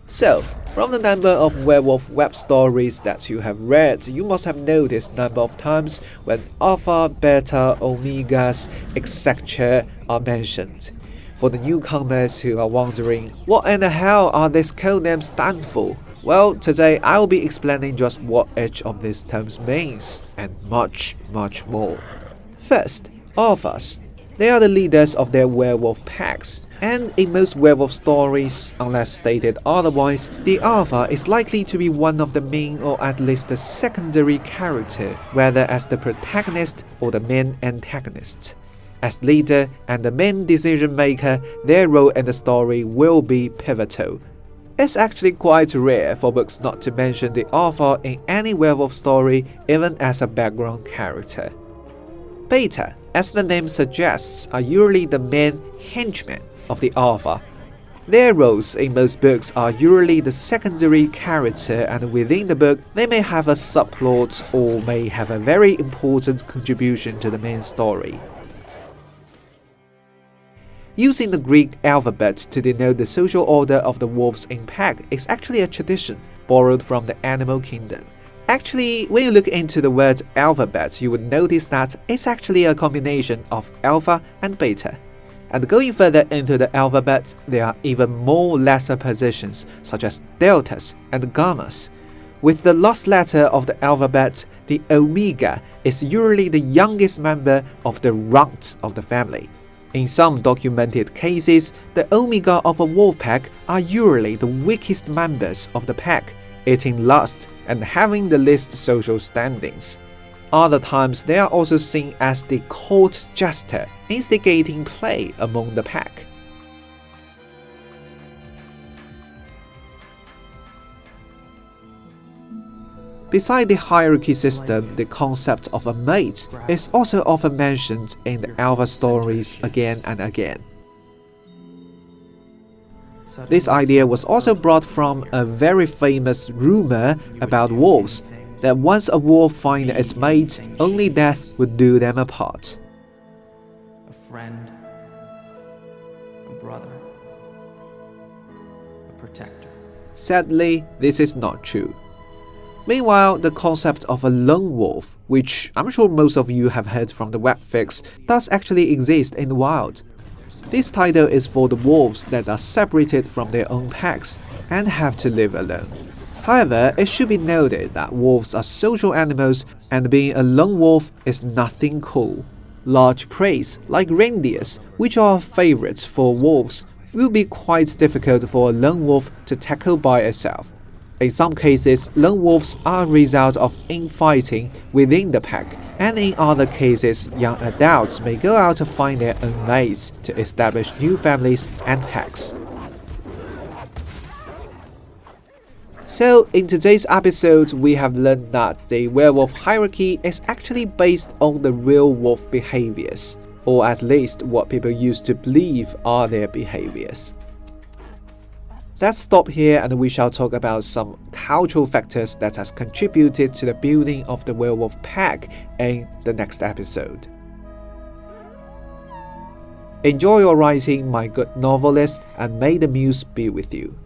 So, from the number of werewolf web stories that you have read, you must have noticed number of times when alpha, beta, omegas, etc. are mentioned. For the newcomers who are wondering, what in the hell are these codenames stand for? Well, today I will be explaining just what each of these terms means, and much more. First, alphas. They are the leaders of their werewolf packs, and in most werewolf stories, unless stated otherwise, the alpha is likely to be one of the main or at least the secondary character, whether as the protagonist or the main antagonist. As leader and the main decision maker, their role in the story will be pivotal. It's actually quite rare for books not to mention the alpha in any werewolf story, even as a background character. Beta, as the name suggests, are usually the main henchmen of the alpha. Their roles in most books are usually the secondary character, and within the book they may have a subplot or may have a very important contribution to the main story. Using the Greek alphabet to denote the social order of the wolves in pack is actually a tradition borrowed from the animal kingdom. Actually, when you look into the word alphabet, you would notice that it's actually a combination of alpha and beta. And going further into the alphabet, there are even more lesser positions such as deltas and gammas. With the last letter of the alphabet, the omega is usually the youngest member of the runt of the family. In some documented cases, the omega of a wolf pack are usually the weakest members of the pack, eating last and having the least social standings. Other times they are also seen as the court jester, instigating play among the pack. Beside the hierarchy system, the concept of a mate is also often mentioned in the alpha stories again and again. This idea was also brought from a very famous rumor about wolves, that once a wolf finds its mate, only death would do them apart. A friend, a brother, a protector. Sadly, this is not true. Meanwhile, the concept of a lone wolf, which I'm sure most of you have heard from the webfics, does actually exist in the wild. This title is for the wolves that are separated from their own packs and have to live alone. However, it should be noted that wolves are social animals, and being a lone wolf is nothing cool. Large prey, like reindeers, which are favorites for wolves, will be quite difficult for a lone wolf to tackle by itself. In some cases, lone wolves are a result of infighting within the pack, and in other cases, young adults may go out to find their own mates to establish new families and packs. So, in today's episode, we have learned that the werewolf hierarchy is actually based on the real wolf behaviors, or at least what people used to believe are their behaviors. Let's stop here and we shall talk about some cultural factors that has contributed to the building of the werewolf pack in the next episode. Enjoy your writing, my good novelist, and may the Muse be with you.